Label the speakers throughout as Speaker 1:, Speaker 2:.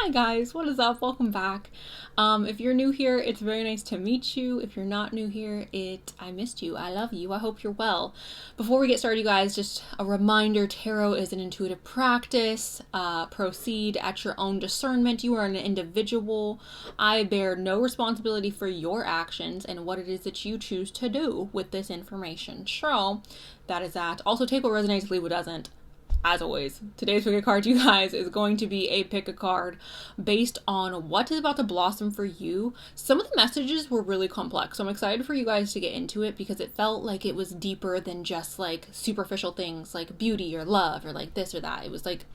Speaker 1: Hi guys, what is up? Welcome back. If you're new here, it's very nice to meet you. If you're not new here, I missed you. I love you. I hope you're well. Before we get started, you guys, just a reminder, tarot is an intuitive practice. Proceed at your own discernment. You are an individual. I bear no responsibility for your actions and what it is that you choose to do with this information. So, that is that. Also, take what resonates, leave what doesn't. As always, today's pick a card, you guys, is going to be a pick a card based on what is about to blossom for you. Some of the messages were really complex, so I'm excited for you guys to get into it because it felt like it was deeper than just like superficial things like beauty or love or like this or that. It was like,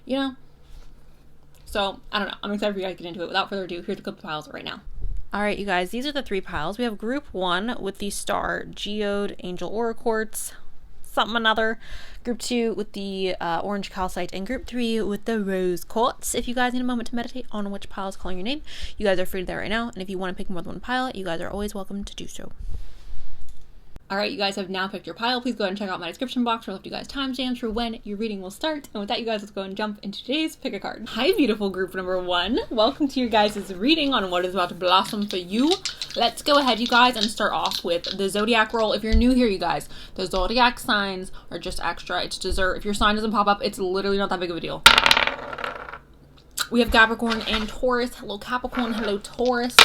Speaker 1: you know, so I don't know. I'm excited for you guys to get into it. Without further ado, here's a couple piles right now. All right, you guys, these are the three piles. We have group one with the star, geode, angel aura quartz, something another. Group two with the orange calcite, and group three with the rose quartz. If you guys need a moment to meditate on which pile is calling your name, you guys are free to do that right now. And if you want to pick more than one pile, you guys are always welcome to do so. All right, you guys have now picked your pile. Please go ahead and check out my description box where I'll left you guys timestamps for when your reading will start. And with that, you guys, let's go and jump into today's pick a card. Hi, beautiful group number one. Welcome to your guys' reading on what is about to blossom for you. Let's go ahead, you guys, and start off with the zodiac roll. If you're new here, you guys, the zodiac signs are just extra. It's dessert. If your sign doesn't pop up, it's literally not that big of a deal. We have Capricorn and Taurus. Hello, Capricorn. Hello, Taurus.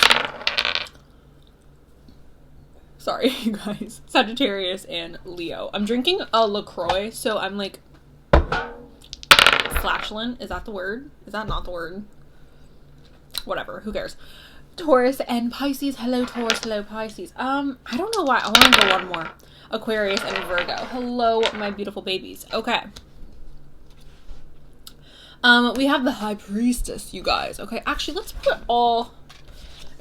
Speaker 1: Sorry, you guys. Sagittarius and Leo. I'm drinking a LaCroix, so I'm like flatulent. Is that the word? Is that not the word? Whatever. Who cares? Taurus and Pisces. Hello, Taurus. Hello, Pisces. I don't know why. I want to go one more. Aquarius and Virgo. Hello, my beautiful babies. Okay. We have the High Priestess, you guys. Okay, actually, let's put all...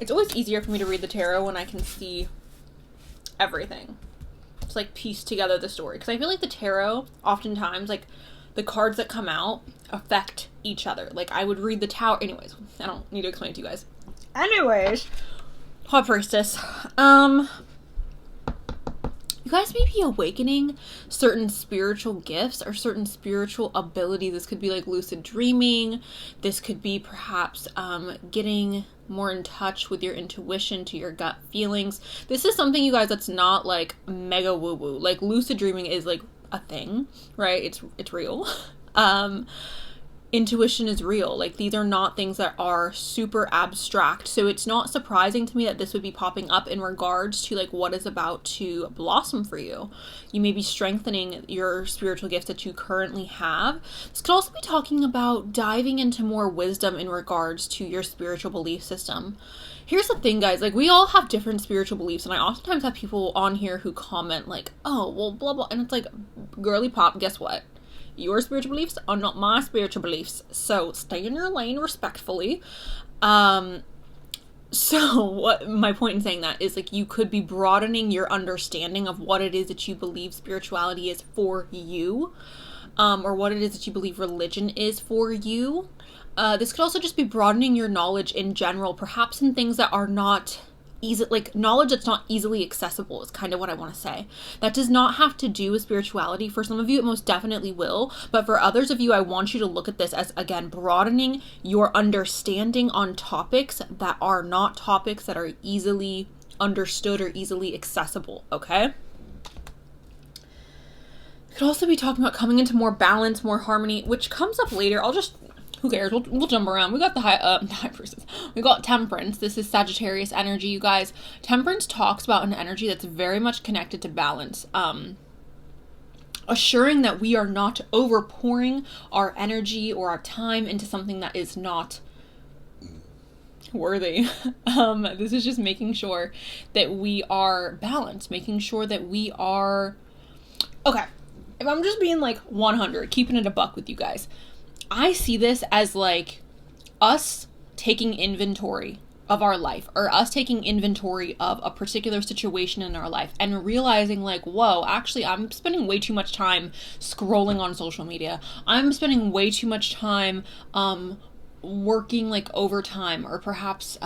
Speaker 1: It's always easier for me to read the tarot when I can see everything. It's like piece together the story, because I feel like the tarot oftentimes, like, the cards that come out affect each other. Like, I would read the Tower. Anyways, I don't need to explain it to you guys. Anyways, High Priestess. You guys may be awakening certain spiritual gifts or certain spiritual abilities. This could be like lucid dreaming. This could be perhaps getting more in touch with your intuition, to your gut feelings. This is something, you guys, that's not like mega woo-woo. Like, lucid dreaming is like a thing, right? It's real. Intuition is real. Like, these are not things that are super abstract. So it's not surprising to me that this would be popping up in regards to like what is about to blossom for you. You may be strengthening your spiritual gifts that you currently have. This could also be talking about diving into more wisdom in regards to your spiritual belief system. Here's the thing, guys, like, we all have different spiritual beliefs, and I oftentimes have people on here who comment like, oh, well, blah, blah, and it's like, girly pop, guess what? Your spiritual beliefs are not my spiritual beliefs, so stay in your lane respectfully. So what my point in saying that is, like, you could be broadening your understanding of what it is that you believe spirituality is for you, or what it is that you believe religion is for you. This could also just be broadening your knowledge in general, perhaps in things that are not easy, like knowledge that's not easily accessible is kind of what I want to say. That does not have to do with spirituality. For some of you, it most definitely will. But for others of you, I want you to look at this as, again, broadening your understanding on topics that are not topics that are easily understood or easily accessible, okay? It could also be talking about coming into more balance, more harmony, which comes up later. Who cares? We'll jump around. We got the high priestess. We got Temperance. This is Sagittarius energy, you guys. Temperance talks about an energy that's very much connected to balance. Assuring that we are not overpouring our energy or our time into something that is not worthy. This is just making sure that we are balanced, making sure that we are... Okay, if I'm just being like 100, keeping it a buck with you guys, I see this as like us taking inventory of our life, or us taking inventory of a particular situation in our life and realizing like, whoa, actually I'm spending way too much time scrolling on social media. I'm spending way too much time working like overtime, or perhaps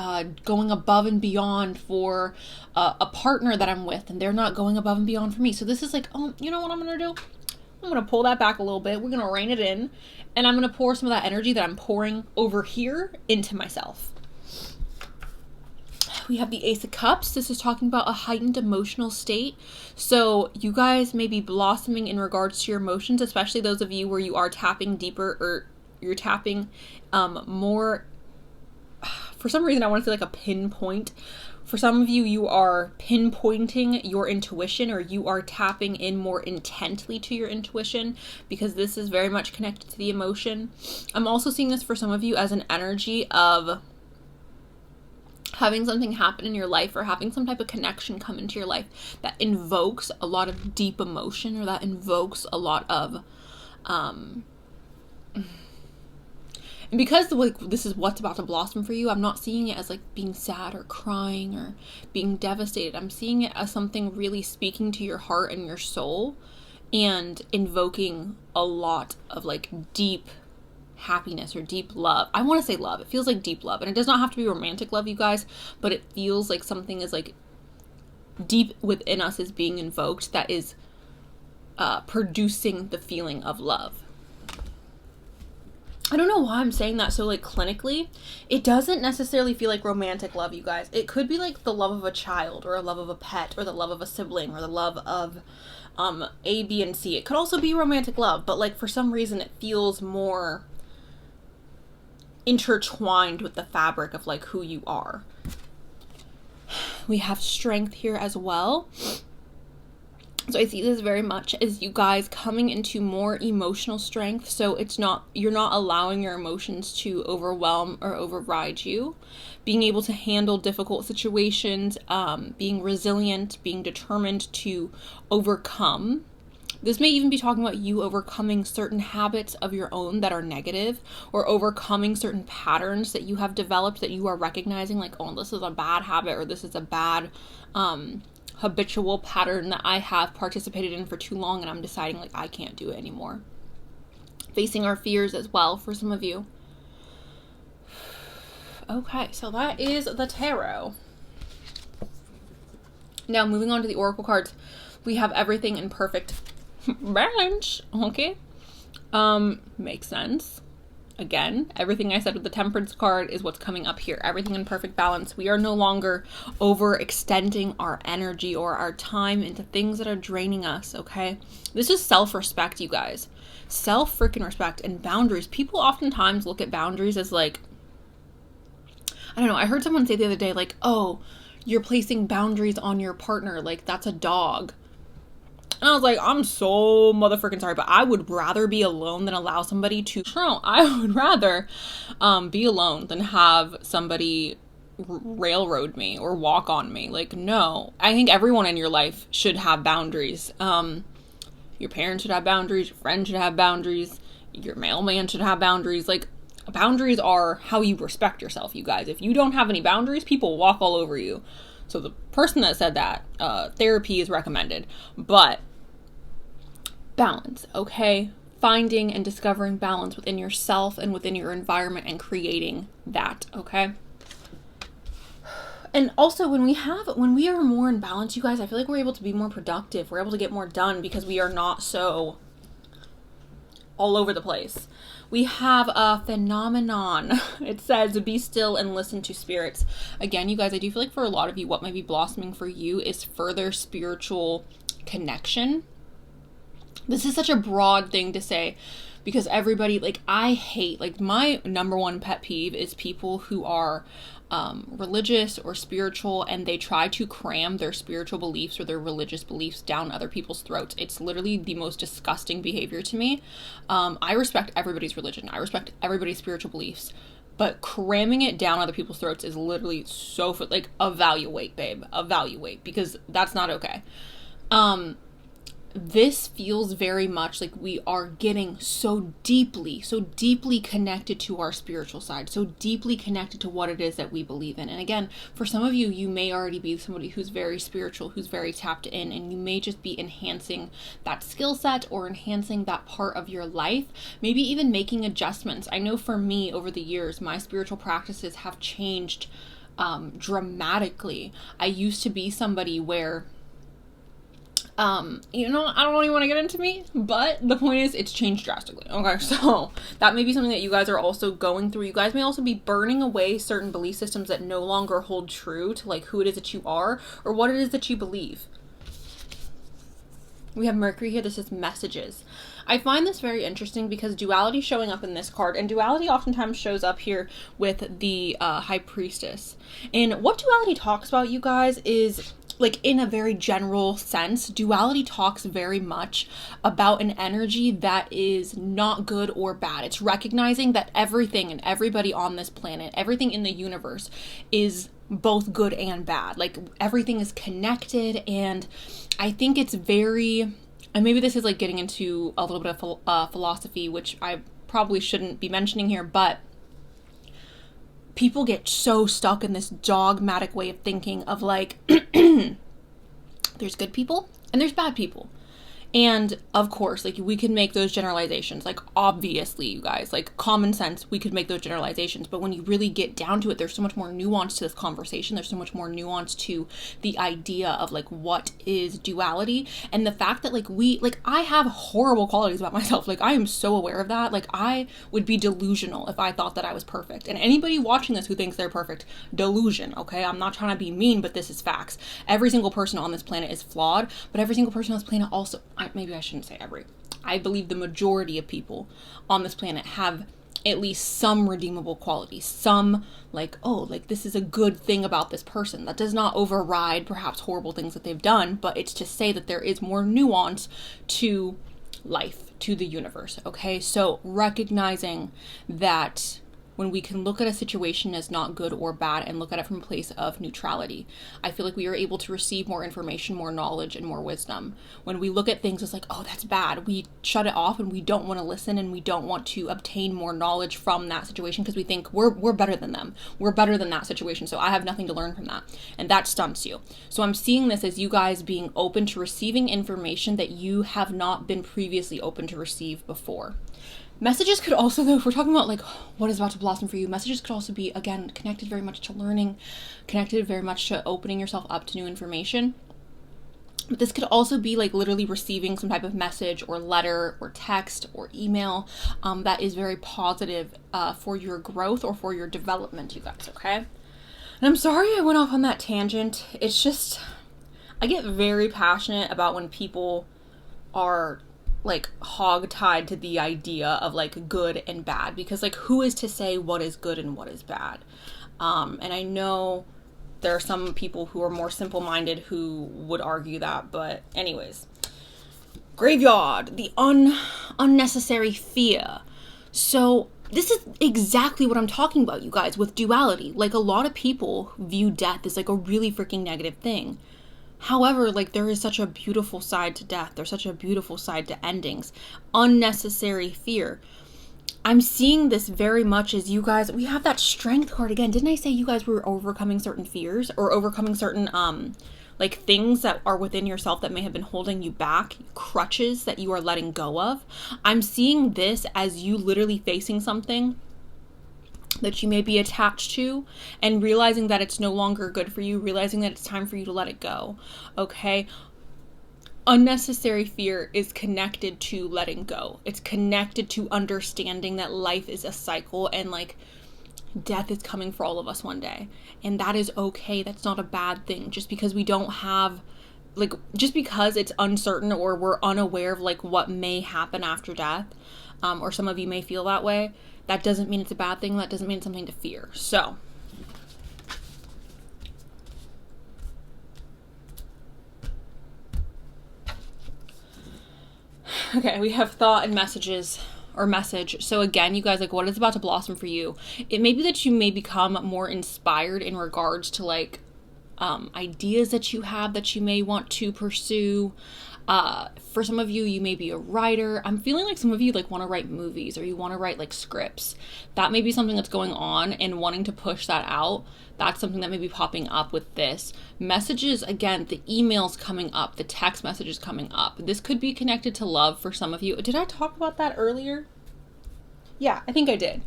Speaker 1: going above and beyond for a partner that I'm with, and they're not going above and beyond for me. So this is like, oh, you know what I'm gonna do? I'm going to pull that back a little bit. We're going to rein it in. And I'm going to pour some of that energy that I'm pouring over here into myself. We have the Ace of Cups. This is talking about a heightened emotional state. So you guys may be blossoming in regards to your emotions, especially those of you where you are tapping deeper, or you're tapping more. For some reason, I want to say like a pinpoint. For some of you, you are pinpointing your intuition, or you are tapping in more intently to your intuition, because this is very much connected to the emotion. I'm also seeing this for some of you as an energy of having something happen in your life, or having some type of connection come into your life that invokes a lot of deep emotion, or that invokes a lot of and because this is what's about to blossom for you, I'm not seeing it as like being sad or crying or being devastated. I'm seeing it as something really speaking to your heart and your soul, and invoking a lot of like deep happiness or deep love. I want to say love. It feels like deep love. And it does not have to be romantic love, you guys, but it feels like something is like deep within us is being invoked that is producing the feeling of love. I don't know why I'm saying that so like clinically. It doesn't necessarily feel like romantic love, you guys. It could be like the love of a child, or a love of a pet, or the love of a sibling, or the love of A, B, and C. It could also be romantic love, but like for some reason it feels more intertwined with the fabric of like who you are. We have Strength here as well. So I see this very much as you guys coming into more emotional strength. So you're not allowing your emotions to overwhelm or override you. Being able to handle difficult situations, being resilient, being determined to overcome. This may even be talking about you overcoming certain habits of your own that are negative, or overcoming certain patterns that you have developed that you are recognizing, like, oh, this is a bad habit, or this is a bad habitual pattern that I have participated in for too long, and I'm deciding like I can't do it anymore. Facing our fears as well for some of you. Okay, so that is the tarot. Now moving on to the oracle cards, we have everything in perfect balance. Okay, makes sense. Again, everything I said with the Temperance card is what's coming up here. Everything in perfect balance. We are no longer overextending our energy or our time into things that are draining us, okay? This is self-respect, you guys. Self-freaking-respect and boundaries. People oftentimes look at boundaries as like, I don't know, I heard someone say the other day, like, oh, you're placing boundaries on your partner, like that's a dog. And I was like, I'm so motherfucking sorry, but I would rather be alone than allow somebody to... No, I would rather be alone than have somebody railroad me or walk on me. Like, no. I think everyone in your life should have boundaries. Your parents should have boundaries. Your friends should have boundaries. Your mailman should have boundaries. Like, boundaries are how you respect yourself, you guys. If you don't have any boundaries, people walk all over you. So the person that said that, therapy is recommended. But... balance, okay? Finding and discovering balance within yourself and within your environment and creating that, okay? And also when we are more in balance, you guys, I feel like we're able to be more productive. We're able to get more done because we are not so all over the place. We have a phenomenon. It says, be still and listen to spirits. Again, you guys, I do feel like for a lot of you, what might be blossoming for you is further spiritual connection. This is such a broad thing to say because everybody, like, I hate, like, my number one pet peeve is people who are religious or spiritual and they try to cram their spiritual beliefs or their religious beliefs down other people's throats. It's literally the most disgusting behavior to me. I respect everybody's religion. I respect everybody's spiritual beliefs. But cramming it down other people's throats is literally so, like, evaluate, babe. Evaluate, because that's not okay. This feels very much like we are getting so deeply connected to our spiritual side, so deeply connected to what it is that we believe in. And again, for some of you, you may already be somebody who's very spiritual, who's very tapped in, and you may just be enhancing that skill set or enhancing that part of your life, maybe even making adjustments. I know for me, over the years, my spiritual practices have changed dramatically. I used to be somebody where You know, I don't really want to get into me, but the point is it's changed drastically. Okay, so that may be something that you guys are also going through. You guys may also be burning away certain belief systems that no longer hold true to like who it is that you are or what it is that you believe. We have Mercury here. This is messages. I find this very interesting because duality showing up in this card, and duality oftentimes shows up here with the High Priestess. And what duality talks about, you guys, is like in a very general sense, duality talks very much about an energy that is not good or bad. It's recognizing that everything and everybody on this planet, everything in the universe is both good and bad. Like everything is connected, and I think it's very, and maybe this is like getting into a little bit of philosophy, which I probably shouldn't be mentioning here, but people get so stuck in this dogmatic way of thinking of like, there's good people and there's bad people. And of course, like we can make those generalizations, like obviously you guys, like common sense, we could make those generalizations. But when you really get down to it, there's so much more nuance to this conversation. There's so much more nuance to the idea of like what is duality. And the fact that I have horrible qualities about myself. Like I am so aware of that. Like I would be delusional if I thought that I was perfect. And anybody watching this who thinks they're perfect, delusion, okay? I'm not trying to be mean, but this is facts. Every single person on this planet is flawed, but every single person on this planet also, maybe I shouldn't say every. I believe the majority of people on this planet have at least some redeemable qualities. Some like, oh, like this is a good thing about this person. That does not override perhaps horrible things that they've done, but it's to say that there is more nuance to life, to the universe. Okay, so recognizing that when we can look at a situation as not good or bad and look at it from a place of neutrality, I feel like we are able to receive more information, more knowledge, and more wisdom. When we look at things as like, oh, that's bad, we shut it off and we don't want to listen and we don't want to obtain more knowledge from that situation because we think we're better than them. We're better than that situation, so I have nothing to learn from that. And that stunts you. So I'm seeing this as you guys being open to receiving information that you have not been previously open to receive before. Messages could also, though, if we're talking about like what is about to blossom for you, messages could also be, again, connected very much to learning, connected very much to opening yourself up to new information. But this could also be like literally receiving some type of message or letter or text or email that is very positive for your growth or for your development, you guys, okay? And I'm sorry I went off on that tangent. It's just, I get very passionate about when people are like hog-tied to the idea of like good and bad, because like who is to say what is good and what is bad? And I know there are some people who are more simple-minded who would argue that, but anyways. Graveyard, the unnecessary fear. So this is exactly what I'm talking about, you guys, with duality. Like a lot of people view death as like a really freaking negative thing. However, like there is such a beautiful side to death. There's such a beautiful side to endings. Unnecessary fear. I'm seeing this very much as you guys, we have that strength card again. Didn't I say you guys were overcoming certain fears or overcoming certain like things that are within yourself that may have been holding you back, crutches that you are letting go of? I'm seeing this as you literally facing something that you may be attached to and realizing that it's no longer good for you, realizing that it's time for you to let it go, okay? Unnecessary fear is connected to letting go. It's connected to understanding that life is a cycle and like death is coming for all of us one day. And that is okay. That's not a bad thing. Just because we don't have, like, just because it's uncertain or we're unaware of like what may happen after death, or some of you may feel that way, that doesn't mean it's a bad thing. That doesn't mean it's something to fear. So, okay, we have thought and messages or message. So again, you guys, like what is about to blossom for you? It may be that you may become more inspired in regards to like ideas that you have that you may want to pursue. For some of you, you may be a writer. I'm feeling like some of you like want to write movies or you want to write like scripts. That may be something that's going on and wanting to push that out. That's something that may be popping up with this. Messages, again, the emails coming up, the text messages coming up. This could be connected to love for some of you. Did I talk about that earlier? Yeah, I think I did.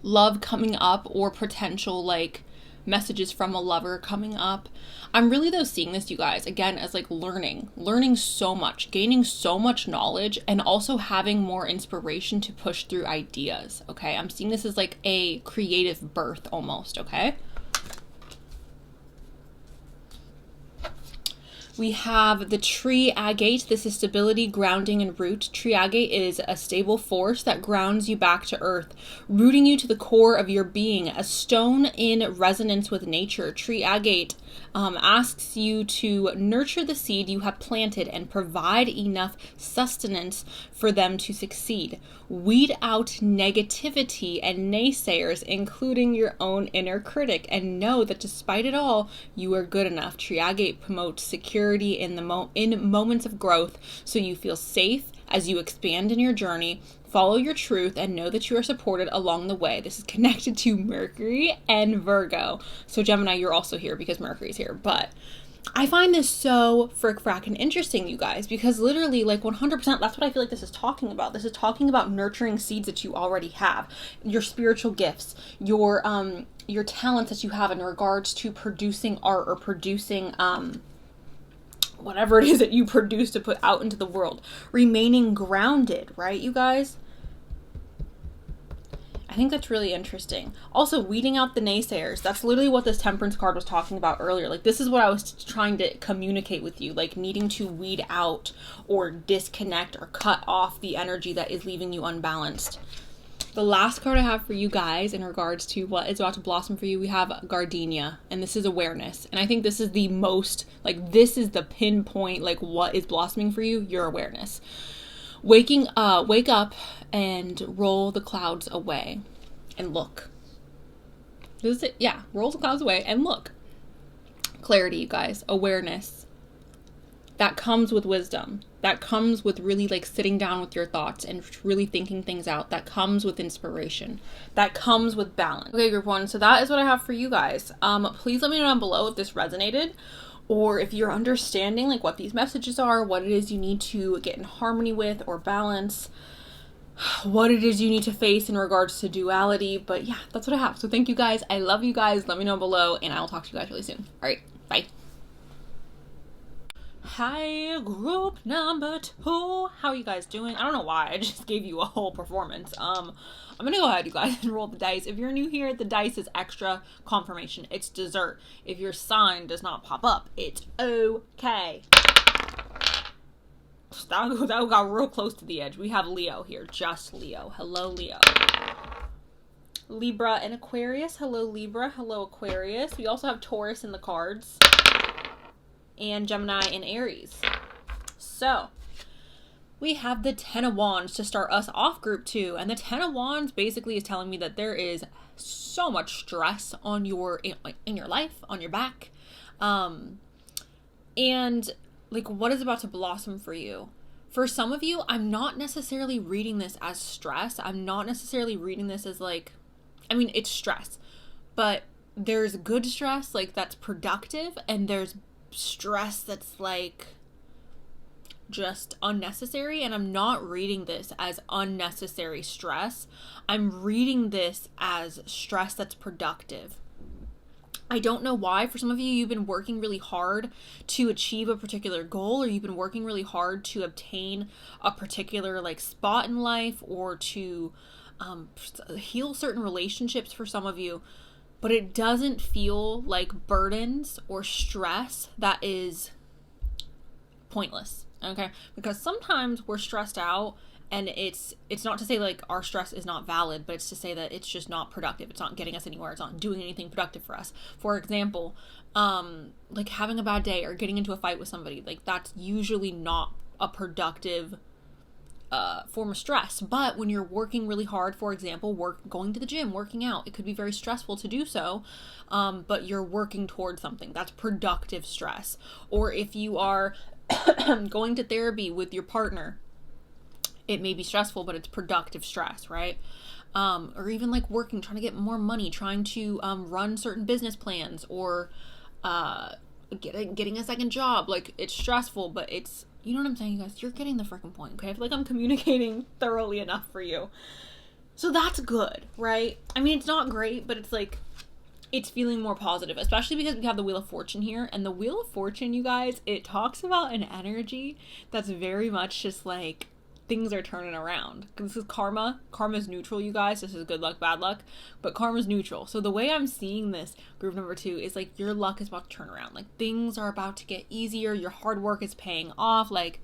Speaker 1: Love coming up or potential like messages from a lover coming up. I'm really though seeing this, you guys, again, as like learning so much, gaining so much knowledge, and also having more inspiration to push through ideas. Okay, I'm seeing this as like a creative birth almost. Okay. We have the tree agate. This is stability, grounding, and root. Tree agate is a stable force that grounds you back to earth, rooting you to the core of your being, a stone in resonance with nature. Tree agate asks you to nurture the seed you have planted and provide enough sustenance for them to succeed. Weed out negativity and naysayers, including your own inner critic, and know that despite it all, you are good enough. Tree agate promotes security in moments of growth, so you feel safe as you expand in your journey. Follow your truth and know that you are supported along the way. This is connected to Mercury and Virgo. So Gemini, you're also here because Mercury's here. But I find this so frickin' interesting, you guys, because literally like 100%, that's what I feel like this is talking about. This is talking about nurturing seeds that you already have, your spiritual gifts, your talents that you have in regards to producing art or producing, whatever it is that you produce to put out into the world, remaining grounded, right, you guys? I think that's really interesting. Also, weeding out the naysayers. That's literally what this Temperance card was talking about earlier. Like, this is what I was trying to communicate with you, like needing to weed out or disconnect or cut off the energy that is leaving you unbalanced. The last card I have for you guys in regards to what is about to blossom for you, we have Gardenia, and this is awareness. And I think this is the most, like, this is the pinpoint, like, what is blossoming for you, your awareness. Wake up and roll the clouds away and look. This is it. Yeah, roll the clouds away and look. Clarity, you guys, awareness. That comes with wisdom. That comes with really like sitting down with your thoughts and really thinking things out. That comes with inspiration. That comes with balance. Okay, group one. So that is what I have for you guys. Please let me know down below if this resonated, or if you're understanding like what these messages are, what it is you need to get in harmony with or balance, what it is you need to face in regards to duality. But yeah, that's what I have. So thank you guys. I love you guys. Let me know below, and I'll talk to you guys really soon. All right, bye. Hi, group number 2. How are you guys doing? I don't know why I just gave you a whole performance. I'm gonna go ahead, you guys, and roll the dice. If you're new here, the dice is extra confirmation. It's dessert. If your sign does not pop up, it's okay. That got real close to the edge. We have Leo here, just Leo. Hello, Leo. Libra and Aquarius. Hello, Libra. Hello, Aquarius. We also have Taurus in the cards. And Gemini and Aries. So we have the 10 of Wands to start us off, group 2. And the 10 of Wands basically is telling me that there is so much stress on in your life, on your back. And like, what is about to blossom for you? For some of you, I'm not necessarily reading this as stress. I'm not necessarily reading this as like, I mean, it's stress, but there's good stress, like that's productive, and there's stress that's like just unnecessary. And I'm not reading this as unnecessary stress. I'm reading this as stress that's productive. I don't know why. For some of you, you've been working really hard to achieve a particular goal, or you've been working really hard to obtain a particular like spot in life, or to heal certain relationships for some of you. But it doesn't feel like burdens or stress that is pointless, okay? Because sometimes we're stressed out, and it's not to say like our stress is not valid, but it's to say that it's just not productive. It's not getting us anywhere. It's not doing anything productive for us. For example, like having a bad day or getting into a fight with somebody, like that's usually not a productive form of stress. But when you're working really hard, for example, going to the gym, working out, it could be very stressful to do so, but you're working towards something. That's productive stress. Or if you are going to therapy with your partner, it may be stressful, but it's productive stress, right? Or even like working, trying to get more money, trying to run certain business plans, or getting a second job. Like, it's stressful, but it's, you know what I'm saying, you guys? You're getting the freaking point, okay? I feel like I'm communicating thoroughly enough for you. So that's good, right? I mean, it's not great, but it's like, it's feeling more positive, especially because we have the Wheel of Fortune here. And the Wheel of Fortune, you guys, it talks about an energy that's very much just like things are turning around. Because this is karma. Karma's neutral, you guys. This is good luck, bad luck. But karma's neutral. So the way I'm seeing this group number 2 is like your luck is about to turn around. Like things are about to get easier. Your hard work is paying off. Like,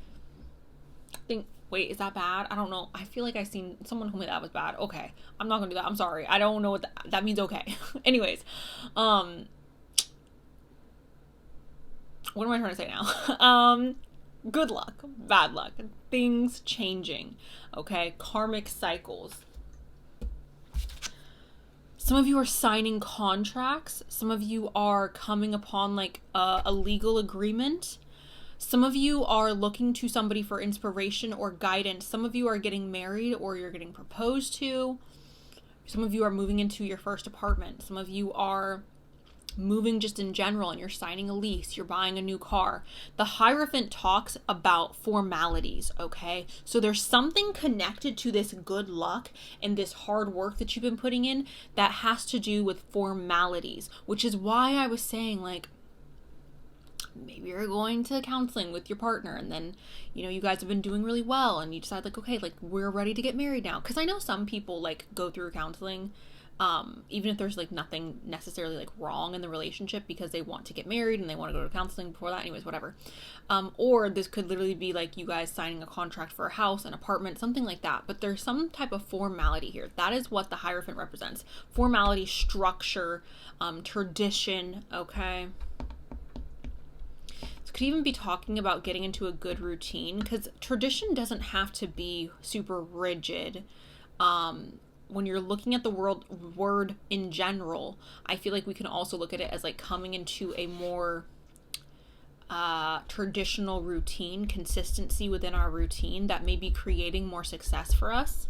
Speaker 1: wait, is that bad? I don't know. I feel like I seen someone told me that was bad. Okay. I'm not gonna do that. I'm sorry. I don't know what that means. Okay. Anyways, what am I trying to say now? Good luck, bad luck, things changing, okay? Karmic cycles. Some of you are signing contracts. Some of you are coming upon like a legal agreement. Some of you are looking to somebody for inspiration or guidance. Some of you are getting married or you're getting proposed to. Some of you are moving into your first apartment. Some of you are moving just in general and you're signing a lease. You're buying a new car. The Hierophant talks about formalities, okay? So there's something connected to this good luck and this hard work that you've been putting in that has to do with formalities, which is why I was saying like, maybe you're going to counseling with your partner and then, you know, you guys have been doing really well and you decide like, okay, like we're ready to get married now. Because I know some people like go through counseling, even if there's like nothing necessarily like wrong in the relationship because they want to get married and they want to go to counseling before that, anyways, whatever. Or this could literally be like you guys signing a contract for a house, an apartment, something like that. But there's some type of formality here. That is what the Hierophant represents. Formality, structure, tradition, okay? Could even be talking about getting into a good routine, because tradition doesn't have to be super rigid. When you're looking at the word in general, I feel like we can also look at it as like coming into a more traditional routine, consistency within our routine that may be creating more success for us.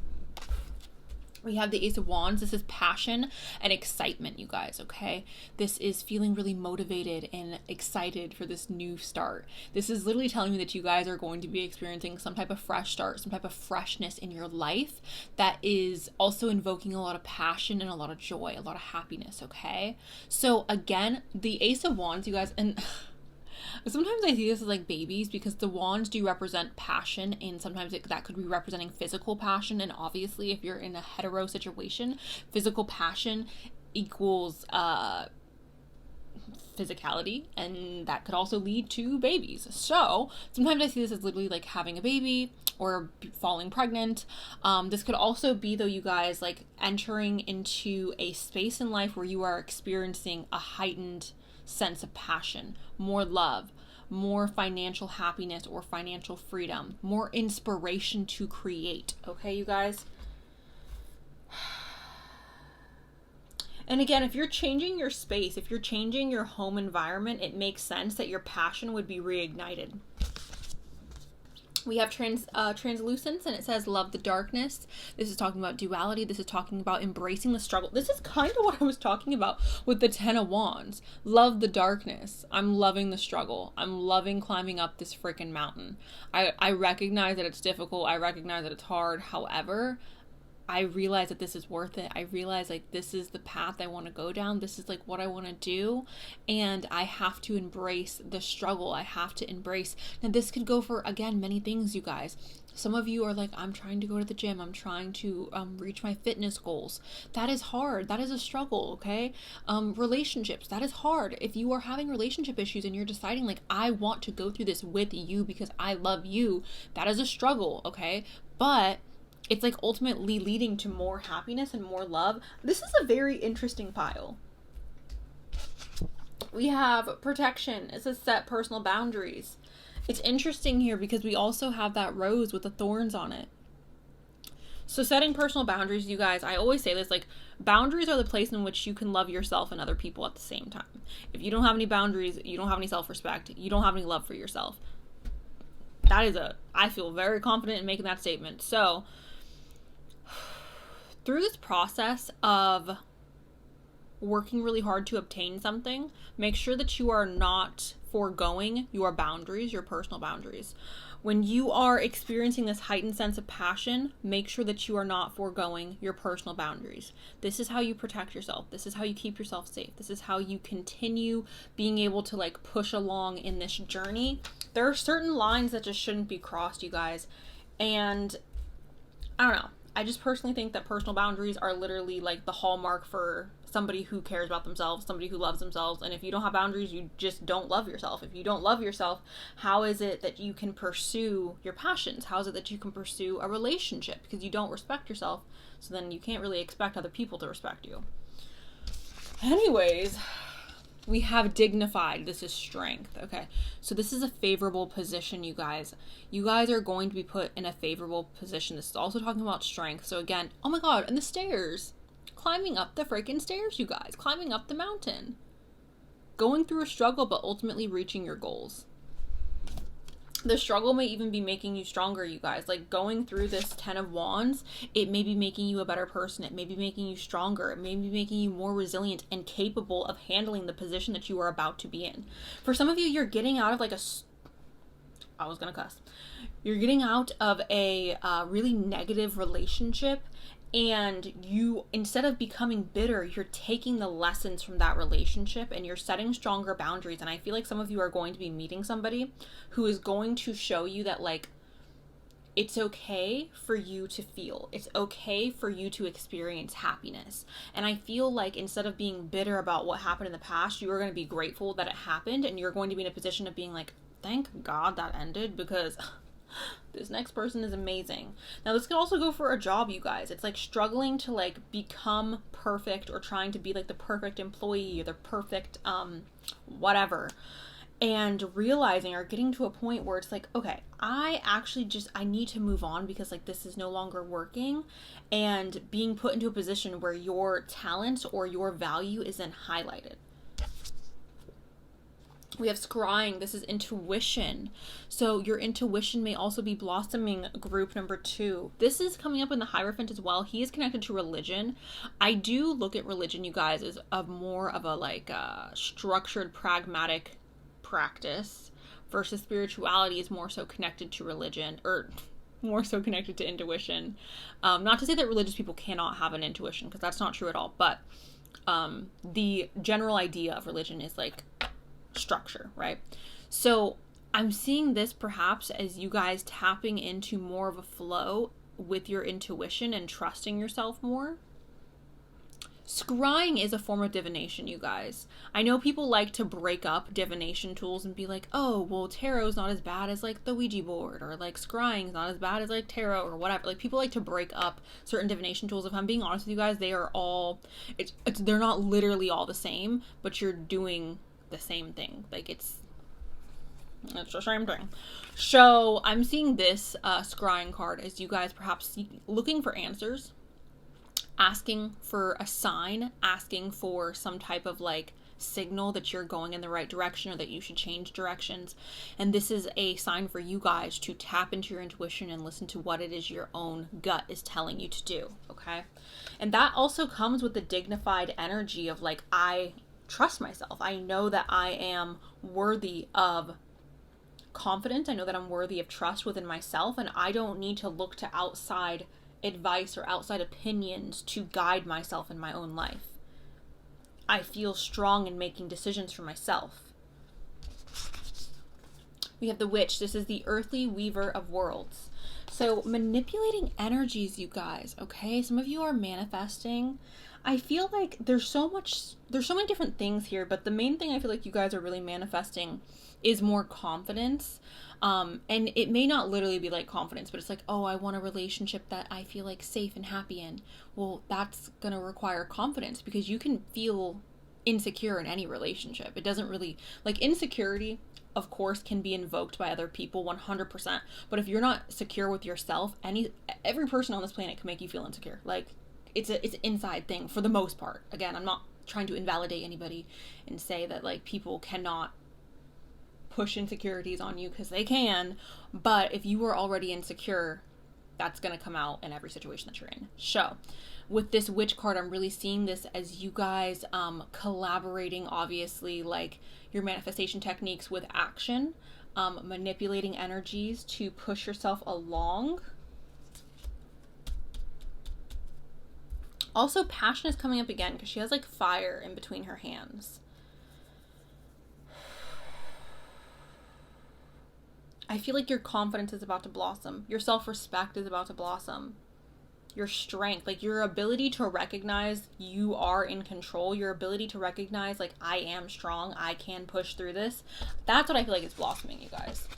Speaker 1: We have the Ace of Wands. This is passion and excitement, you guys, okay? This is feeling really motivated and excited for this new start. This is literally telling me that you guys are going to be experiencing some type of fresh start, some type of freshness in your life that is also invoking a lot of passion and a lot of joy, a lot of happiness, okay? So again, the Ace of Wands, you guys, and sometimes I see this as like babies because the wands do represent passion, and sometimes that could be representing physical passion. And obviously, if you're in a hetero situation, physical passion equals physicality, and that could also lead to babies. So sometimes I see this as literally like having a baby or falling pregnant. This could also be, though, you guys, like entering into a space in life where you are experiencing a heightened sense of passion, more love, more financial happiness or financial freedom, more inspiration to create. Okay, you guys? And again, if you're changing your space, if you're changing your home environment, it makes sense that your passion would be reignited. We have translucence, and it says love the darkness. This is talking about duality. This is talking about embracing the struggle. This is kind of what I was talking about with the 10 of Wands. Love the darkness. I'm loving the struggle. I'm loving climbing up this freaking mountain. I recognize that it's difficult. I recognize that it's hard. However, I realize that this is worth it. I realize like this is the path I want to go down. This is like what I want to do. And I have to embrace the struggle. I have to embrace. Now this could go for, again, many things, you guys. Some of you are like, I'm trying to go to the gym. I'm trying to reach my fitness goals. That is hard. That is a struggle, okay? Relationships, that is hard. If you are having relationship issues and you're deciding like, I want to go through this with you because I love you, that is a struggle, okay? But it's like ultimately leading to more happiness and more love. This is a very interesting pile. We have protection. It says set personal boundaries. It's interesting here because we also have that rose with the thorns on it. So setting personal boundaries, you guys, I always say this, like boundaries are the place in which you can love yourself and other people at the same time. If you don't have any boundaries, you don't have any self-respect, you don't have any love for yourself. That is I feel very confident in making that statement. So through this process of working really hard to obtain something, make sure that you are not foregoing your boundaries, your personal boundaries. When you are experiencing this heightened sense of passion, make sure that you are not foregoing your personal boundaries. This is how you protect yourself. This is how you keep yourself safe. This is how you continue being able to like push along in this journey. There are certain lines that just shouldn't be crossed, you guys. And I don't know. I just personally think that personal boundaries are literally like the hallmark for somebody who cares about themselves, somebody who loves themselves. And if you don't have boundaries, you just don't love yourself. If you don't love yourself, how is it that you can pursue your passions? How is it that you can pursue a relationship? Because you don't respect yourself, so then you can't really expect other people to respect you. Anyways, we have dignified. This is strength. Okay, so this is a favorable position, you guys. You guys are going to be put in a favorable position. This is also talking about strength. So again, oh my god, and the stairs. Climbing up the freaking stairs, you guys. Climbing up the mountain. Going through a struggle, but ultimately reaching your goals. The struggle may even be making you stronger, you guys. Like, going through this 10 of Wands, it may be making you a better person. It may be making you stronger. It may be making you more resilient and capable of handling the position that you are about to be in. For some of you, you're getting out of like I was gonna cuss. You're getting out of a really negative relationship, and you, instead of becoming bitter, you're taking the lessons from that relationship and you're setting stronger boundaries. And I feel like some of you are going to be meeting somebody who is going to show you that, like, it's okay for you to feel. It's okay for you to experience happiness. And I feel like instead of being bitter about what happened in the past, you are going to be grateful that it happened, and you're going to be in a position of being like, thank God that ended, because this next person is amazing. Now, this could also go for a job, you guys. It's like struggling to like become perfect, or trying to be like the perfect employee or the perfect whatever, and realizing or getting to a point where it's like, okay, I need to move on because like this is no longer working, and being put into a position where your talent or your value isn't highlighted. We have scrying. This is intuition. So your intuition may also be blossoming, group number 2. This is coming up in the Hierophant as well. He is connected to religion. I do look at religion, you guys, as more of a like structured, pragmatic practice, versus spirituality is more so connected to religion, or more so connected to intuition. Not to say that religious people cannot have an intuition, because that's not true at all. But the general idea of religion is like structure, right? So I'm seeing this perhaps as you guys tapping into more of a flow with your intuition and trusting yourself more. Scrying is a form of divination, you guys. I know people like to break up divination tools and be like, oh, well, tarot's not as bad as like the Ouija board, or like scrying's not as bad as like tarot, or whatever. Like, people like to break up certain divination tools. If I'm being honest with you guys, they are all, they're not literally all the same, but you're doing the same thing. Like, it's the same thing. So I'm seeing this scrying card as you guys perhaps looking for answers, asking for a sign, asking for some type of like signal that you're going in the right direction, or that you should change directions. And this is a sign for you guys to tap into your intuition and listen to what it is your own gut is telling you to do. Okay. And that also comes with the dignified energy of like, I trust myself. I know that I am worthy of confidence. I know that I'm worthy of trust within myself, and I don't need to look to outside advice or outside opinions to guide myself in my own life. I feel strong in making decisions for myself. We have the Witch. This is the earthly weaver of worlds. So manipulating energies, you guys, okay? Some of you are manifesting. I feel like there's so many different things here, but the main thing I feel like you guys are really manifesting is more confidence. And it may not literally be like confidence, but it's like, oh, I want a relationship that I feel like safe and happy in. Well, that's going to require confidence, because you can feel insecure in any relationship. It doesn't really, like, insecurity, of course, can be invoked by other people 100%. But if you're not secure with yourself, every person on this planet can make you feel insecure. Like, it's an inside thing for the most part. Again, I'm not trying to invalidate anybody and say that like people cannot push insecurities on you, because they can. But if you are already insecure, That's going to come out in every situation that you're in. So with this witch card, I'm really seeing this as you guys collaborating, obviously, like your manifestation techniques with action, manipulating energies to push yourself along. Also, passion is coming up again because she has like fire in between her hands. I feel like your confidence is about to blossom. Your self-respect is about to blossom. Your strength, like your ability to recognize you are in control, your ability to recognize like I am strong, I can push through this. That's what I feel like is blossoming, you guys.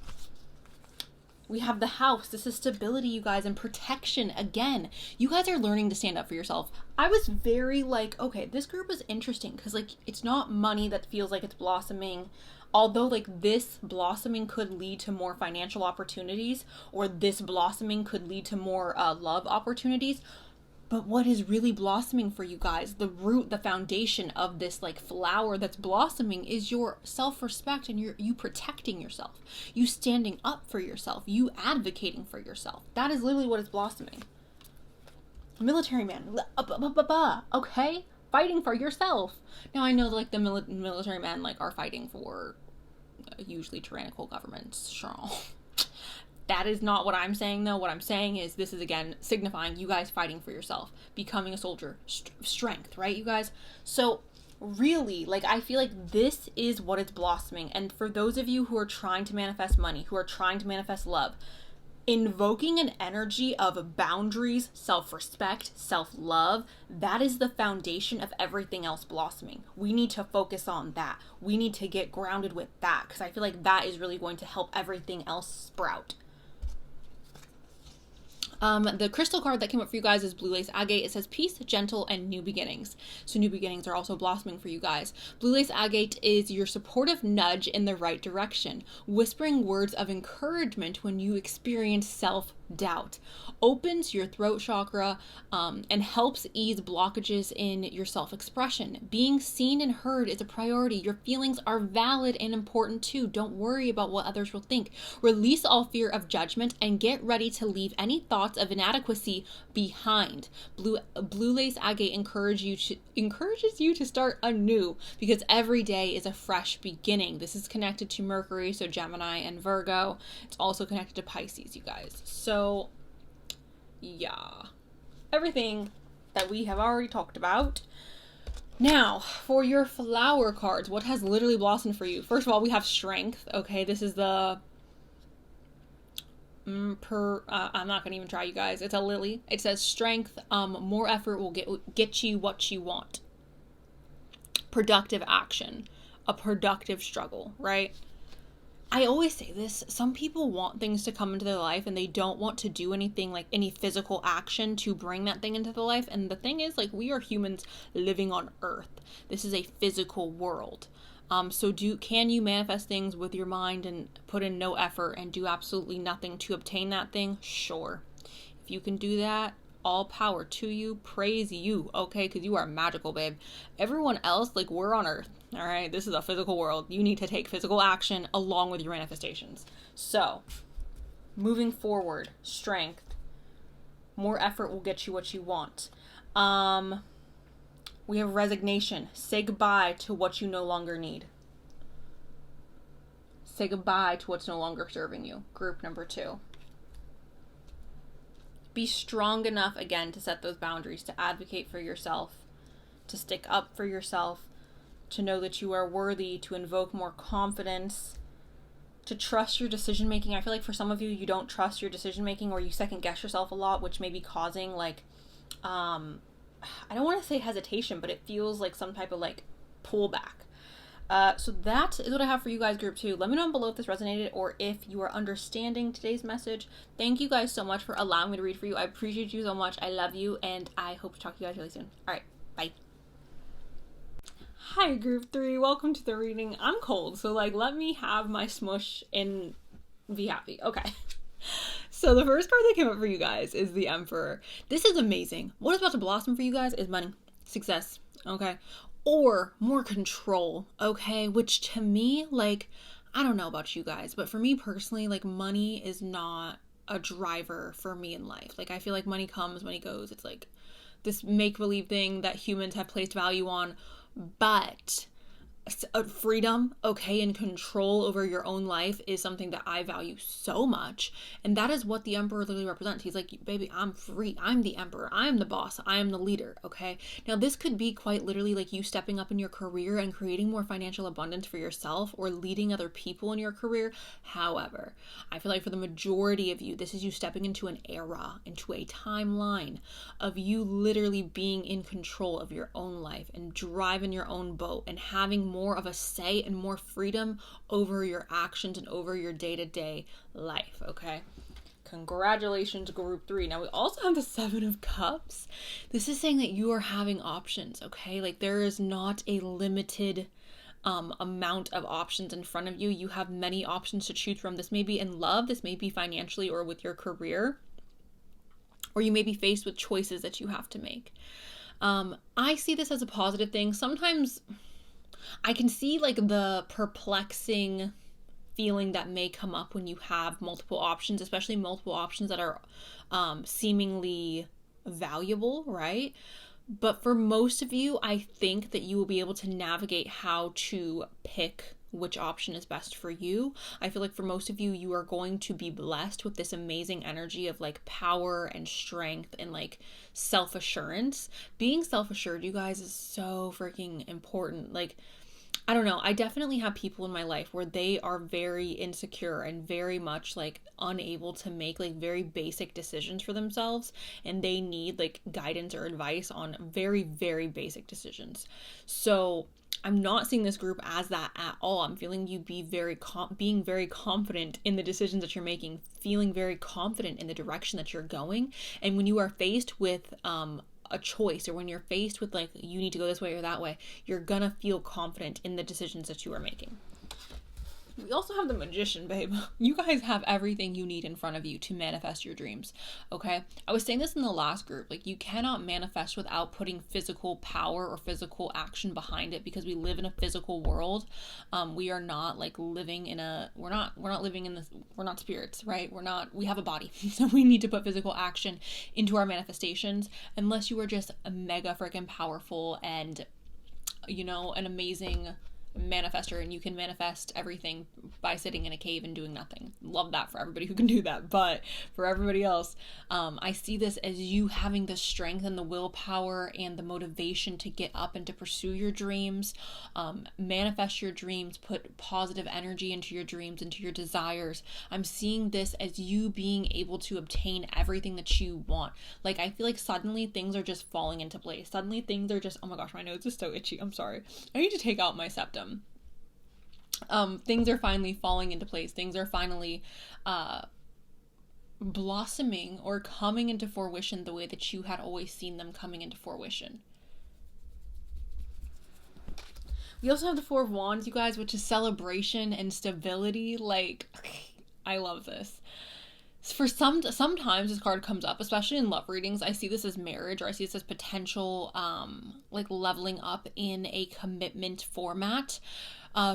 Speaker 1: We have the house. This is stability, you guys, and protection. Again, you guys are learning to stand up for yourself. I was very like, okay, this group is interesting because like it's not money that feels like it's blossoming. Although like this blossoming could lead to more financial opportunities, or this blossoming could lead to more love opportunities. But what is really blossoming for you guys, the root, the foundation of this like flower that's blossoming is your self-respect and you protecting yourself, you standing up for yourself, you advocating for yourself. That is literally what is blossoming. Military man, okay? Fighting for yourself. Now I know like the military men like are fighting for usually tyrannical governments. Sure. That is not what I'm saying, though. What I'm saying is this is, again, signifying you guys fighting for yourself, becoming a soldier, strength, right, you guys? So, really, like, I feel like this is what is blossoming. And for those of you who are trying to manifest money, who are trying to manifest love, invoking an energy of boundaries, self-respect, self-love, that is the foundation of everything else blossoming. We need to focus on that. We need to get grounded with that, because I feel like that is really going to help everything else sprout. The crystal card that came up for you guys is Blue Lace Agate. It says peace, gentle, and new beginnings. So new beginnings are also blossoming for you guys. Blue Lace Agate is your supportive nudge in the right direction, whispering words of encouragement when you experience self-doubt. Opens your throat chakra and helps ease blockages in your self-expression. Being seen and heard is a priority. Your feelings are valid and important too. Don't worry about what others will think. Release all fear of judgment and get ready to leave any thoughts of inadequacy behind. Blue Lace Agate encourages you to start anew because every day is a fresh beginning. This is connected to Mercury, so Gemini and Virgo. It's also connected to Pisces, you guys. So yeah, everything that we have already talked about. Now, for your flower cards, what has literally blossomed for you? First of all, we have strength. Okay, this is the I'm not gonna even try, you guys. It's a lily. It says strength. More effort will get you what you want. Productive action, a productive struggle, right? I always say this, some people want things to come into their life and they don't want to do anything, like any physical action to bring that thing into their life. And the thing is, like, we are humans living on Earth. This is a physical world. So can you manifest things with your mind and put in no effort and do absolutely nothing to obtain that thing? Sure. If you can do that, all power to you, praise you, okay? Because you are magical, babe. Everyone else, like, we're on Earth, all right? This is a physical world. You need to take physical action along with your manifestations. So, moving forward, strength. More effort will get you what you want. We have resignation. Say goodbye to what you no longer need. Say goodbye to what's no longer serving you. Group number 2. Be strong enough, again, to set those boundaries, to advocate for yourself, to stick up for yourself, to know that you are worthy, to invoke more confidence, to trust your decision making. I feel like for some of you, you don't trust your decision making, or you second guess yourself a lot, which may be causing like, I don't want to say hesitation, but it feels like some type of like pullback. So that is what I have for you guys, group 2. Let me know below if this resonated or if you are understanding today's message. Thank you guys so much for allowing me to read for you. I appreciate you so much. I love you, and I hope to talk to you guys really soon. All right, bye. Hi, group 3. Welcome to the reading. I'm cold, so like let me have my smush and be happy. Okay. So the first card that came up for you guys is the Emperor. This is amazing. What is about to blossom for you guys is money, success, okay? Or more control, okay? Which to me, like, I don't know about you guys, but for me personally, like, money is not a driver for me in life. Like, I feel like money comes, money goes. It's like this make-believe thing that humans have placed value on, but freedom, okay, and control over your own life is something that I value so much. And that is what the Emperor literally represents. He's like, baby, I'm free. I'm the Emperor. I am the boss. I am the leader, okay? Now, this could be quite literally like you stepping up in your career and creating more financial abundance for yourself or leading other people in your career. However, I feel like for the majority of you, this is you stepping into an era, into a timeline of you literally being in control of your own life and driving your own boat and having more of a say and more freedom over your actions and over your day-to-day life, okay? Congratulations, group 3. Now, we also have the 7 of Cups. This is saying that you are having options, okay? Like, there is not a limited amount of options in front of you. You have many options to choose from. This may be in love, this may be financially or with your career, or you may be faced with choices that you have to make. I see this as a positive thing. Sometimes I can see like the perplexing feeling that may come up when you have multiple options, especially multiple options that are seemingly valuable, right? But for most of you, I think that you will be able to navigate how to pick which option is best for you. I feel like for most of you, you are going to be blessed with this amazing energy of like power and strength and like self-assurance. Being self-assured, you guys, is so freaking important. Like, I don't know, I definitely have people in my life where they are very insecure and very much like unable to make like very basic decisions for themselves, and they need like guidance or advice on very, very basic decisions. So I'm not seeing this group as that at all. I'm feeling you being very confident in the decisions that you're making, feeling very confident in the direction that you're going. And when you are faced with a choice, or when you're faced with like you need to go this way or that way, you're gonna feel confident in the decisions that you are making. We also have the Magician, babe. You guys have everything you need in front of you to manifest your dreams, okay? I was saying this in the last group, like you cannot manifest without putting physical power or physical action behind it, because we live in a physical world. We are not like living in a, we're not living in this, we're not spirits, right? We have a body. So we need to put physical action into our manifestations, unless you are just a mega freaking powerful and, you know, an amazing manifester, and you can manifest everything by sitting in a cave and doing nothing. Love that for everybody who can do that. But for everybody else, I see this as you having the strength and the willpower and the motivation to get up and to pursue your dreams, manifest your dreams, put positive energy into your dreams, into your desires. I'm seeing this as you being able to obtain everything that you want. Like, I feel like suddenly things are just falling into place. Suddenly things are just, oh my gosh, my nose is so itchy. I'm sorry. I need to take out my septum. Things are finally falling into place. Things are finally blossoming or coming into fruition the way that you had always seen them coming into fruition. We also have the 4 of Wands, you guys, which is celebration and stability. Like, I love this. For sometimes this card comes up, especially in love readings. I see this as marriage, or I see this as potential like leveling up in a commitment format.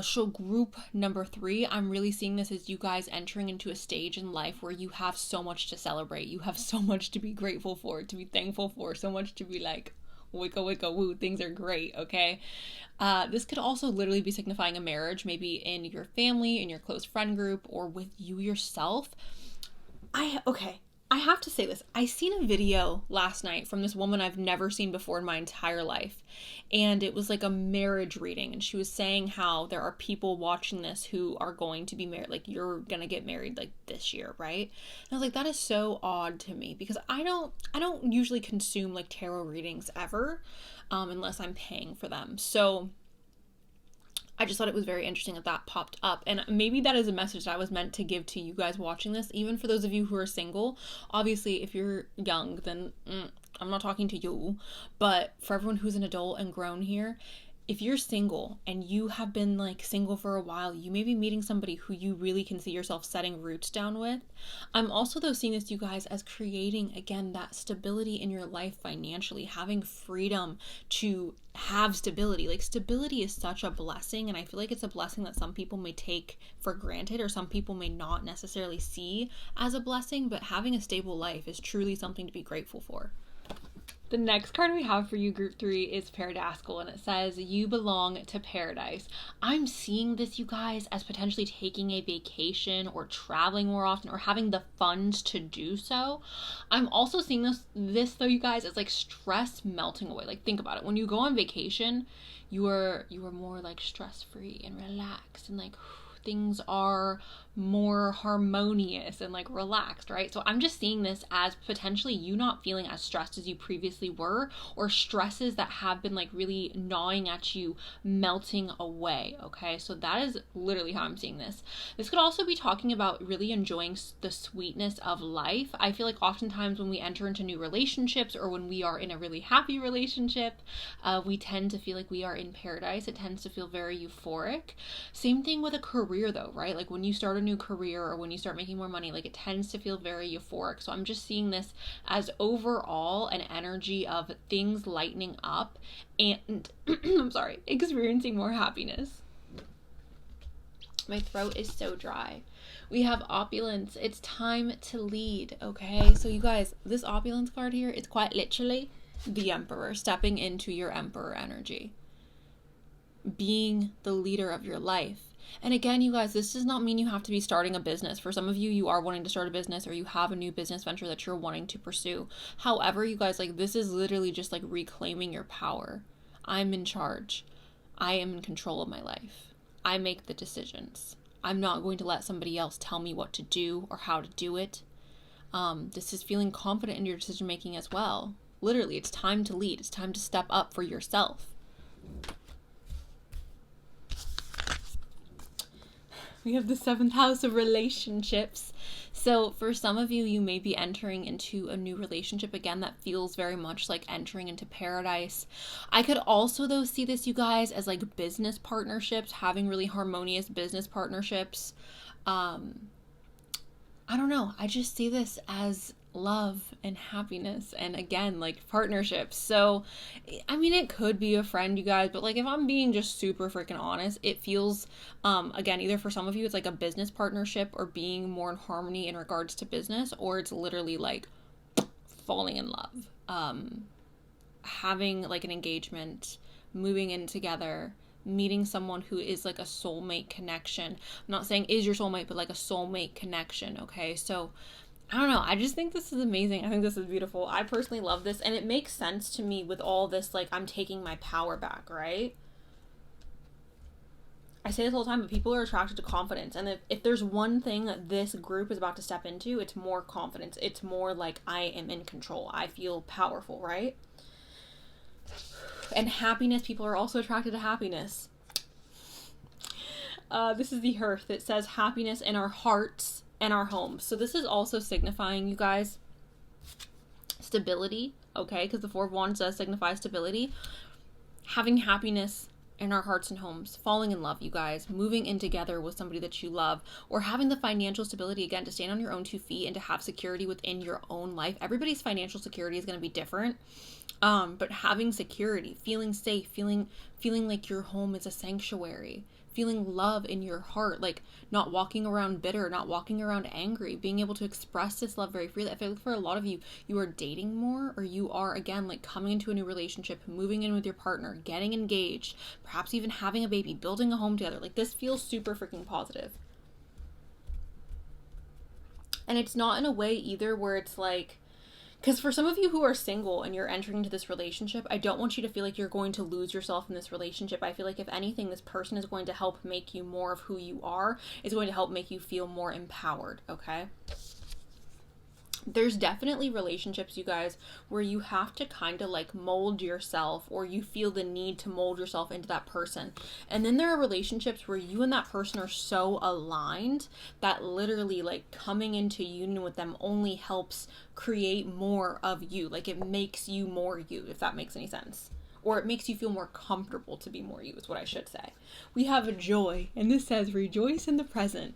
Speaker 1: So group number 3, I'm really seeing this as you guys entering into a stage in life where you have so much to celebrate. You have so much to be grateful for, to be thankful for, so much to be like, wicka wicka woo, things are great, okay? This could also literally be signifying a marriage, maybe in your family, in your close friend group, or with you yourself. I have to say this. I seen a video last night from this woman I've never seen before in my entire life. And it was like a marriage reading. And she was saying how there are people watching this who are going to be married. Like, you're going to get married like this year, right? And I was like, that is so odd to me, because I don't usually consume like tarot readings ever, unless I'm paying for them. So I just thought it was very interesting that that popped up. And maybe that is a message that I was meant to give to you guys watching this, even for those of you who are single. Obviously, if you're young, then I'm not talking to you. But for everyone who's an adult and grown here, if you're single and you have been like single for a while, you may be meeting somebody who you really can see yourself setting roots down with. I'm also though seeing this, you guys, as creating again that stability in your life financially, having freedom to have stability. Like stability is such a blessing, and I feel like it's a blessing that some people may take for granted or some people may not necessarily see as a blessing, but having a stable life is truly something to be grateful for. The next card we have for you, group 3, is Paradascal, and it says, you belong to paradise. I'm seeing this, you guys, as potentially taking a vacation or traveling more often or having the funds to do so. I'm also seeing this though, you guys, as like stress melting away. Like think about it. When you go on vacation, you are more like stress-free and relaxed and like things are more harmonious and like relaxed, right? So I'm just seeing this as potentially you not feeling as stressed as you previously were, or stresses that have been like really gnawing at you melting away. Okay, so that is literally how I'm seeing this. This could also be talking about really enjoying the sweetness of life. I feel like oftentimes when we enter into new relationships or when we are in a really happy relationship, we tend to feel like we are in paradise. It tends to feel very euphoric. Same thing with a career though, right? Like when you start a new career or when you start making more money, like it tends to feel very euphoric. So I'm just seeing this as overall an energy of things lightening up and I'm sorry, experiencing more happiness. My throat is so dry. We have opulence. It's time to lead. Okay, so you guys, this opulence card here is quite literally the Emperor, stepping into your Emperor energy, being the leader of your life. And again, you guys, this does not mean you have to be starting a business. For some of you, you are wanting to start a business or you have a new business venture that you're wanting to pursue. However, you guys, like this is literally just like reclaiming your power. I'm in charge. I am in control of my life. I make the decisions. I'm not going to let somebody else tell me what to do or how to do it. This is feeling confident in your decision making as well. Literally, it's time to lead. It's time to step up for yourself. We have the 7th house of relationships. So for some of you, you may be entering into a new relationship again that feels very much like entering into paradise. I could also though see this, you guys, as like business partnerships, having really harmonious business partnerships. I don't know. I just see this as love and happiness and again like partnerships. So I mean it could be a friend, you guys, but like if I'm being just super freaking honest, it feels again either for some of you it's like a business partnership or being more in harmony in regards to business, or it's literally like falling in love, having like an engagement, moving in together, meeting someone who is like a soulmate connection. I'm not saying is your soulmate, but like a soulmate connection. Okay, so I don't know. I just think this is amazing. I think this is beautiful. I personally love this. And it makes sense to me with all this, like, I'm taking my power back, right? I say this all the time, but people are attracted to confidence. And if there's one thing that this group is about to step into, it's more confidence. It's more like I am in control. I feel powerful, right? And happiness. People are also attracted to happiness. This is the Hearth. It says happiness in our hearts and our homes. So this is also signifying, you guys, stability, okay? Because the 4 of Wands does signify stability. Having happiness in our hearts and homes, falling in love, you guys, moving in together with somebody that you love, or having the financial stability, again, to stand on your own 2 feet and to have security within your own life. Everybody's financial security is going to be different. But having security, feeling safe, feeling like your home is a sanctuary, feeling love in your heart, like not walking around bitter, not walking around angry, being able to express this love very freely. I feel like for a lot of you, you are dating more, or you are, again, like coming into a new relationship, moving in with your partner, getting engaged, perhaps even having a baby, building a home together. Like this feels super freaking positive. And it's not in a way either where it's like, because for some of you who are single and you're entering into this relationship, I don't want you to feel like you're going to lose yourself in this relationship. I feel like if anything, this person is going to help make you more of who you are. It's going to help make you feel more empowered, okay? There's definitely relationships, you guys, where you have to kind of like mold yourself, or you feel the need to mold yourself into that person. And then there are relationships where you and that person are so aligned that literally like coming into union with them only helps create more of you. Like it makes you more you, if that makes any sense. or it makes you feel more comfortable to be more you, is what I should say. We have joy, and this says rejoice in the present.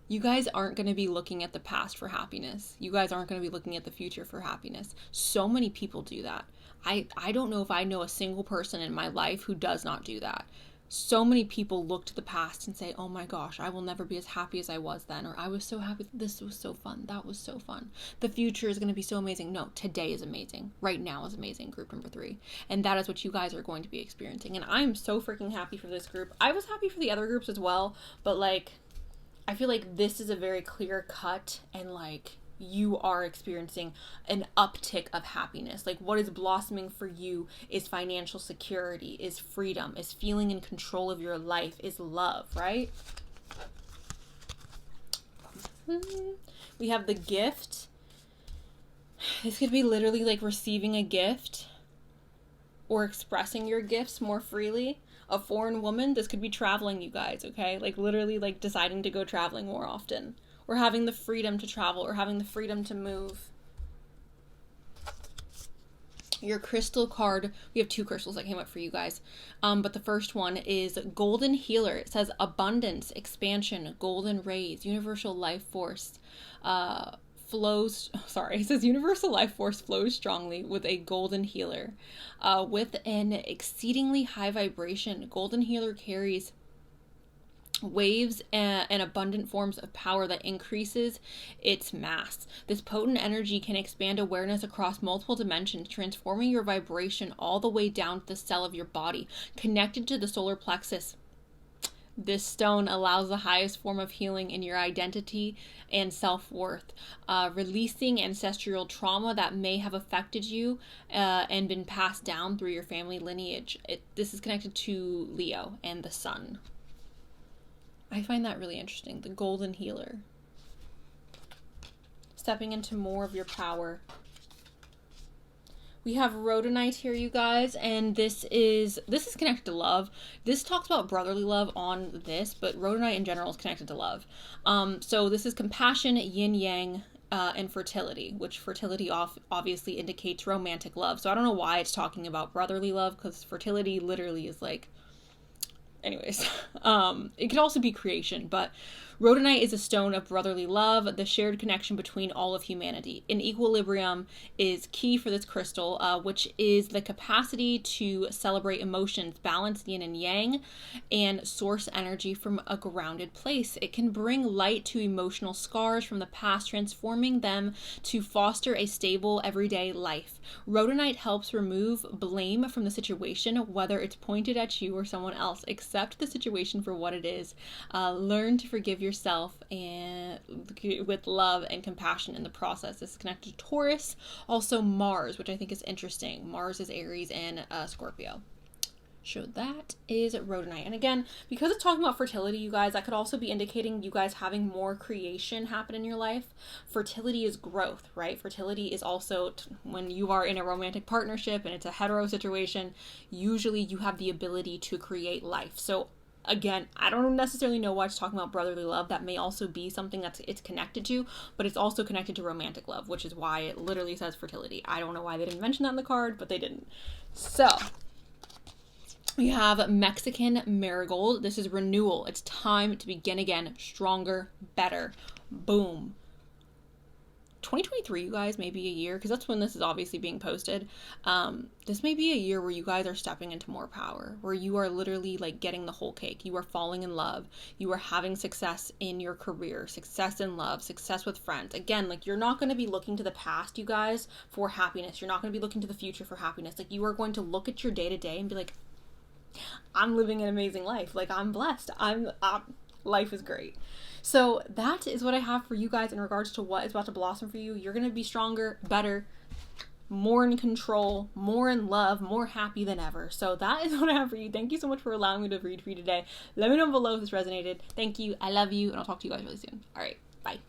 Speaker 1: You guys aren't going to be looking at the past for happiness. You guys aren't going to be looking at the future for happiness. So many people do that. I don't know if I know a single person in my life who does not do that. So many people look to the past and say, oh my gosh, I will never be as happy as I was then, or I was so happy, this was so fun, that was so fun. The future is going to be so amazing. No, today is amazing. Right now is amazing, group number 3. And that is what you guys are going to be experiencing. And I'm so freaking happy for this group. I was happy for the other groups as well, but like, I feel like this is a very clear cut, and like, you are experiencing an uptick of happiness. Like, what is blossoming for you is financial security, is freedom, is feeling in control of your life, is love, right? We have the gift. This could be literally like receiving a gift or expressing your gifts more freely. A foreign woman, this could be traveling, you guys, okay? Like literally like deciding to go traveling more often, or having the freedom to travel, or having the freedom to move. Your crystal card, we have 2 crystals that came up for you guys. But the first one is Golden Healer. It says abundance, expansion, golden rays, universal life force, it says universal life force flows strongly with a golden healer. With an exceedingly high vibration, golden healer carries waves and abundant forms of power that increases its mass. This potent energy can expand awareness across multiple dimensions, transforming your vibration all the way down to the cell of your body, connected to the solar plexus. This stone allows the highest form of healing in your identity and self-worth, releasing ancestral trauma that may have affected you and been passed down through your family lineage. This is connected to Leo and the sun. I find that really interesting. The golden healer. Stepping into more of your power. We have rhodonite here, you guys, and this is connected to love. This talks about brotherly love on this, but rhodonite in general is connected to love. So this is compassion, yin yang, and fertility, which fertility obviously indicates romantic love. So I don't know why it's talking about brotherly love, because fertility literally is like, anyways, it could also be creation, but rhodonite is a stone of brotherly love, the shared connection between all of humanity. An equilibrium is key for this crystal, which is the capacity to celebrate emotions, balance yin and yang, and source energy from a grounded place. It can bring light to emotional scars from the past, transforming them to foster a stable, everyday life. Rhodonite helps remove blame from the situation, whether it's pointed at you or someone else. Accept the situation for what it is. Learn to forgive yourself and with love and compassion in the process. This is connected to Taurus, also Mars, which I think is interesting. Mars is Aries and Scorpio. So that is rhodonite. And again, because it's talking about fertility, you guys, that could also be indicating you guys having more creation happen in your life. Fertility is growth, right? Fertility is also when you are in a romantic partnership and it's a hetero situation, usually you have the ability to create life. So again, I don't necessarily know why it's talking about brotherly love. That may also be something it's connected to, but it's also connected to romantic love, which is why it literally says fertility. I don't know why they didn't mention that in the card, but they didn't. So we have Mexican marigold. This is renewal. It's time to begin again, stronger, better. Boom. 2023, you guys, may be a year, because that's when this is obviously being posted. This may be a year where you guys are stepping into more power, where you are literally like getting the whole cake. You are falling in love. You are having success in your career, success in love, success with friends. Again, like, you're not going to be looking to the past, you guys, for happiness. You're not going to be looking to the future for happiness. Like, you are going to look at your day to day and be like, I'm living an amazing life. Like, I'm blessed. Life is great. So that is what I have for you guys in regards to what is about to blossom for you. You're going to be stronger, better, more in control, more in love, more happy than ever. So that is what I have for you. Thank you so much for allowing me to read for you today. Let me know below if this resonated. Thank you. I love you. And I'll talk to you guys really soon. All right. Bye.